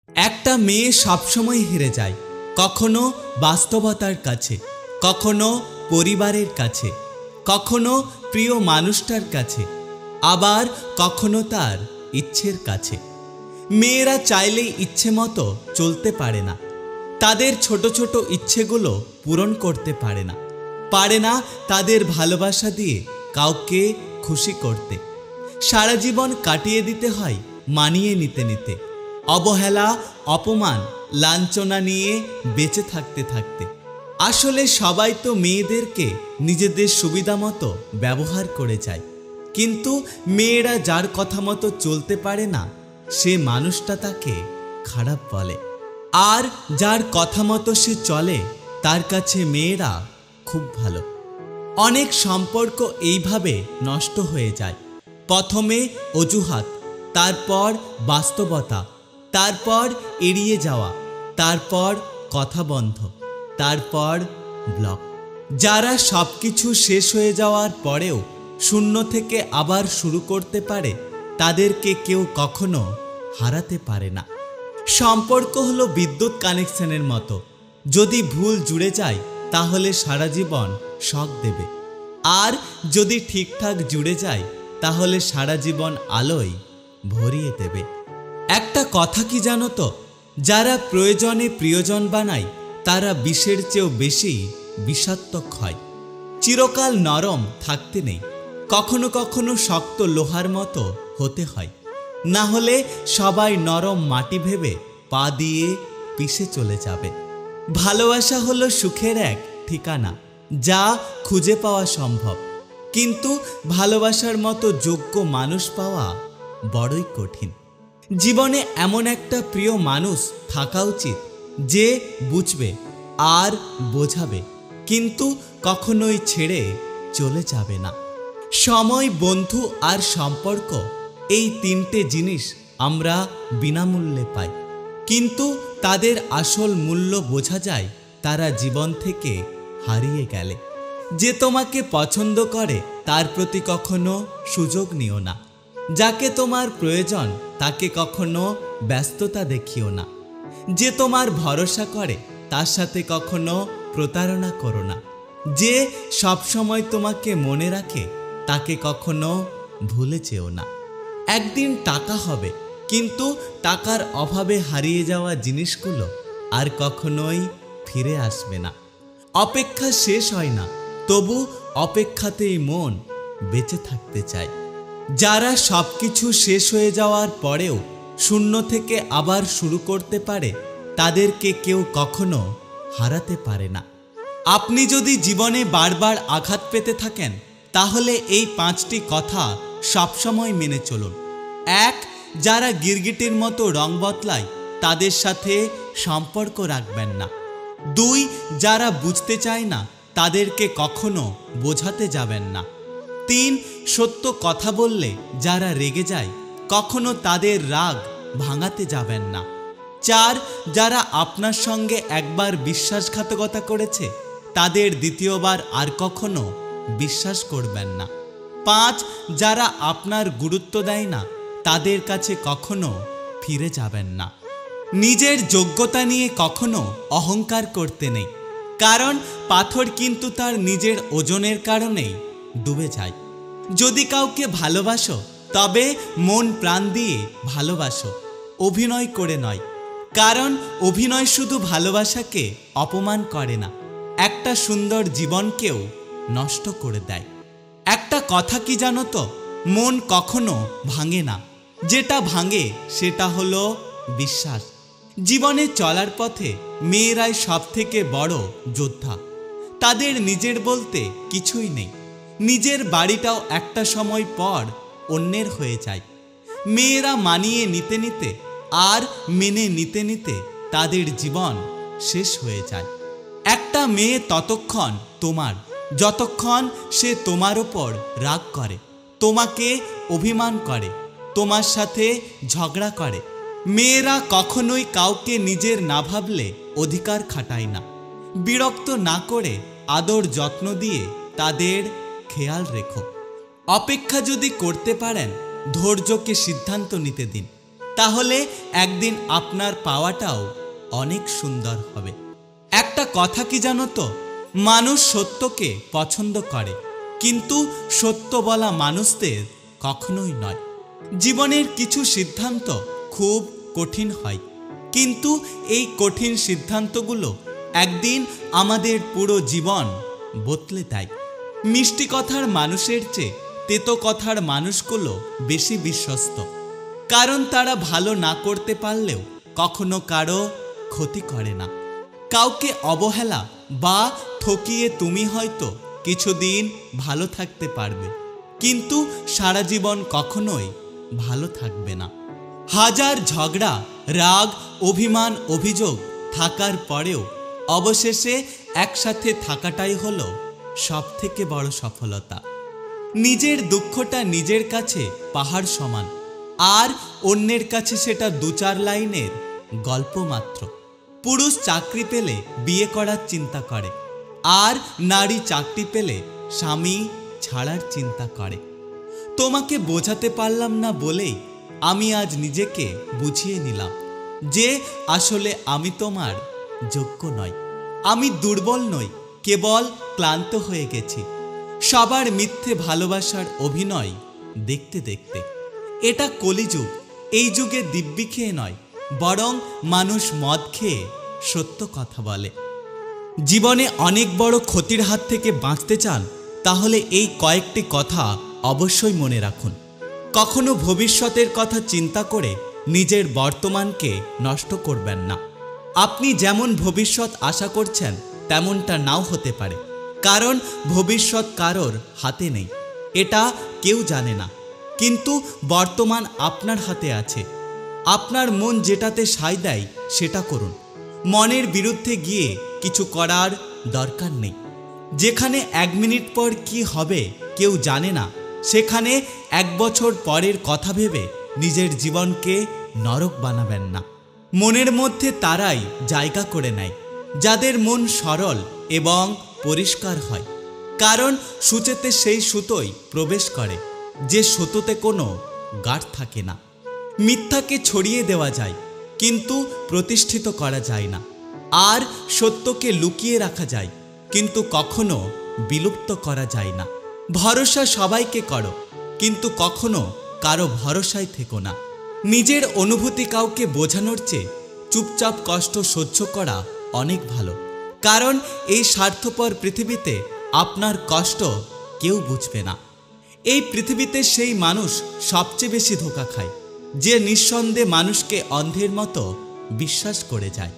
একটা মেয়ে সবসময় হেরে যায়, কখনো বাস্তবতার কাছে, কখনো পরিবারের কাছে, কখনো প্রিয় মানুষটার কাছে, আবার কখনো তার ইচ্ছের কাছে। মেয়েরা চাইলেই ইচ্ছে মতো চলতে পারে না, তাদের ছোট ছোট ইচ্ছেগুলো পূরণ করতে পারে না, তাদের ভালোবাসা দিয়ে কাউকে খুশি করতে। সারা জীবন কাটিয়ে দিতে হয় মানিয়ে নিতে নিতে, অবহেলা, অপমান, লাঞ্ছনা নিয়ে বেঁচে থাকতে থাকতে। আসলে সবাই তো মেয়েদেরকে নিজেদের সুবিধা মতো ব্যবহার করে যায়, কিন্তু মেয়েরা যার কথা মতো চলতে পারে না, সে মানুষটা তাকে খারাপ বলে। আর যার কথা মতো সে চলে, তার কাছে মেয়েরা খুব ভালো। অনেক সম্পর্ক এইভাবে নষ্ট হয়ে যায়। প্রথমে অজুহাত, তারপর বাস্তবতা, তারপর এড়িয়ে যাওয়া, তারপর কথা বন্ধ, তারপর ব্লক। যারা সবকিছু শেষ হয়ে যাওয়ার পরেও শূন্য থেকে আবার শুরু করতে পারে, তাদেরকে কেউ কখনো হারাতে পারে না। সম্পর্ক হলো বিদ্যুৎ কানেকশনের মতো, যদি ভুল জুড়ে যায় তাহলে সারা জীবন শক দেবে, আর যদি ঠিকঠাক জুড়ে যায় তাহলে সারা জীবন আলোয় ভরিয়ে দেবে। একটা কথা কি জানো তো, যারা প্রয়োজনে প্রিয়জন বানায়, তারা বিষের চেয়েও বেশি বিষাক্তক হয়। চিরকাল নরম থাকতে নেই, কখনো কখনো শক্ত লোহার মতো হতে হয়, না হলে সবাই নরম মাটি ভেবে পা দিয়ে পিষে চলে যাবে। ভালোবাসা হলো সুখের এক ঠিকানা, যা খুঁজে পাওয়া সম্ভব, কিন্তু ভালোবাসার মতো যোগ্য মানুষ পাওয়া বড়ই কঠিন। জীবনে এমন একটা প্রিয় মানুষ থাকা উচিত, যে বুঝবে আর বোঝাবে, কিন্তু কখনোই ছেড়ে চলে যাবে না। সময়, বন্ধু আর সম্পর্ক, এই তিনটে জিনিস আমরা বিনামূল্যে পাই, কিন্তু তাদের আসল মূল্য বোঝা যায় তারা জীবন থেকে হারিয়ে গেলে। যে তোমাকে পছন্দ করে তার প্রতি কখনো সুযোগ নিও না, যাকে তোমার প্রয়োজন তাকে কখনো ব্যস্ততা দেখিও না, যে তোমার ভরসা করে তার সাথে কখনো প্রতারণা করো না, যে সবসময় তোমাকে মনে রাখে তাকে কখনো ভুলে যেও না। একদিন টাকা হবে, কিন্তু টাকার অভাবে হারিয়ে যাওয়া জিনিসগুলো আর কখনোই ফিরে আসবে না। অপেক্ষা শেষ হয় না, তবু অপেক্ষাতেই মন বেঁচে থাকতে চায়। যারা সবকিছু শেষ হয়ে যাওয়ার পরেও শূন্য থেকে আবার শুরু করতে পারে, তাদেরকে কেউ কখনো হারাতে পারে না। আপনি যদি জীবনে বারবার আঘাত পেতে থাকেন, তাহলে এই 5টি কথা সবসময় মেনে চলুন। 1. যারা গিরগিটির মতো রং বদলায়, তাদের সাথে সম্পর্ক রাখবেন না। 2. যারা বুঝতে চায় না, তাদেরকে কখনো বোঝাতে যাবেন না। 3. সত্য কথা বললে যারা রেগে যায়, কখনো তাদের রাগ ভাঙাতে যাবেন না। 4. যারা আপনার সঙ্গে একবার বিশ্বাসঘাতকতা করেছে, তাদের দ্বিতীয়বার আর কখনো বিশ্বাস করবেন না। 5. যারা আপনার গুরুত্ব দেয় না, তাদের কাছে কখনো ফিরে যাবেন না। নিজের যোগ্যতা নিয়ে কখনো অহংকার করতে নেই, কারণ পাথর কিন্তু তার নিজের ওজনের কারণেই ডুবে যায়। যদি কাউকে ভালোবাসো, তবে মন প্রাণ দিয়ে ভালোবাসো, অভিনয় করে নয়, কারণ অভিনয় শুধু ভালোবাসাকে অপমান করে না, একটা সুন্দর জীবনকেও নষ্ট করে দেয়। একটা কথা কি জানো তো, মন কখনো ভাঙে না, যেটা ভাঙে সেটা হলো বিশ্বাস। জীবনে চলার পথে মেয়েরাই সবথেকে বড় যোদ্ধা। তাদের নিজের বলতে কিছুই নেই, নিজের বাড়িটাও একটা সময় পর অন্যের হয়ে যায়। মেয়েরা মানিয়ে নিতে নিতে আর মেনে নিতে নিতে তাদের জীবন শেষ হয়ে যায়। একটা মেয়ে ততক্ষণ তোমার, যতক্ষণ সে তোমার ওপর রাগ করে, তোমাকে অভিমান করে, তোমার সাথে ঝগড়া করে। মেয়েরা কখনোই কাউকে নিজের না ভাবলে অধিকার খাটায় না। বিরক্ত না করে আদর যত্ন দিয়ে তাদের খেয়াল রেখো। অপেক্ষা যদি করতে পারেন, ধৈর্যকে সিদ্ধান্ত নিতে দিন। তাহলে একদিন আপনার পাওয়াটাও অনেক সুন্দর হবে। একটা কথা কি জানো তো, মানুষ সত্যকে পছন্দ করে, কিন্তু সত্য বলা মানুষদের কখনোই নয়। জীবনের কিছু সিদ্ধান্ত খুব কঠিন হয়, কিন্তু এই কঠিন সিদ্ধান্তগুলো একদিন আমাদের পুরো জীবন বদলে দেয়। মিষ্টি কথার মানুষের চেয়ে তেতো কথার মানুষগুলো বেশি বিশ্বস্ত, কারণ তারা ভালো না করতে পারলেও কখনো কারো ক্ষতি করে না। কাউকে অবহেলা বা ঠকিয়ে তুমি হয়তো কিছুদিন ভালো থাকতে পারবে, কিন্তু সারা জীবন কখনোই ভালো থাকবে না। হাজার ঝগড়া, রাগ, অভিমান, অভিযোগ থাকার পরেও অবশেষে একসাথে থাকাটাই হলো সবথেকে বড় সফলতা। নিজের দুঃখটা নিজের কাছে পাহাড় সমান, আর অন্যের কাছে সেটা 2-4 লাইনের গল্প মাত্র। পুরুষ চাকরি পেলে বিয়ে করার চিন্তা করে, আর নারী চাকরি পেলে স্বামী ছাড়ার চিন্তা করে। তোমাকে বোঝাতে পারলাম না বলেই আমি আজ নিজেকে বুঝিয়ে নিলাম যে আসলে আমি তোমার যোগ্য নই। আমি দুর্বল নই, কেবল ক্লান্ত হয়ে গেছি সবার মিথ্যে ভালোবাসার অভিনয় দেখতে দেখতে। এটা কলিযুগ, এই যুগে দিব্যি খেয়ে নয়, বরং মানুষ মদ খেয়ে সত্য কথা বলে। জীবনে অনেক বড় ক্ষতির হাত থেকে বাঁচতে চান, তাহলে এই কয়েকটি কথা অবশ্যই মনে রাখুন। কখনো ভবিষ্যতের কথা চিন্তা করে নিজের বর্তমানকে নষ্ট করবেন না। আপনি যেমন ভবিষ্যৎ আশা করছেন তেমনটা নাও হতে পারে, কারণ ভবিষ্যৎ কারোর হাতে নেই, এটা কেউ জানে না। কিন্তু বর্তমান আপনার হাতে আছে। আপনার মন যেটাতে সায় দেয় সেটা করুন। মনের বিরুদ্ধে গিয়ে কিছু করার দরকার নেই। যেখানে 1 মিনিট পর কি হবে কেউ জানে না, সেখানে 1 বছর পরের কথা ভেবে নিজের জীবনকে নরক বানাবেন না। মনের মধ্যে তারাই জায়গা করে নেয় যাদের মন সরল এবং পরিষ্কার হয়, কারণ সূচেতে সেই সুতোই প্রবেশ করে যে সুতোতে কোনো গাঁট থাকে না। মিথ্যাকে ছড়িয়ে দেওয়া যায়, কিন্তু প্রতিষ্ঠিত করা যায় না। আর সত্যকে লুকিয়ে রাখা যায়, কিন্তু কখনো বিলুপ্ত করা যায় না। ভরসা সবাইকে করো, কিন্তু কখনো কারো ভরসায় থেকো না। নিজের অনুভূতি কাউকে বোঝানোর চেয়ে চুপচাপ কষ্ট সহ্য করা অনেক ভালো, কারণ এই স্বার্থপর পৃথিবীতে আপনার কষ্ট কেউ বুঝবে না। এই পৃথিবীতে সেই মানুষ সবচেয়ে বেশি ধোঁকা খায় যে নিঃসন্দেহে মানুষকে অন্ধের মতো বিশ্বাস করে যায়।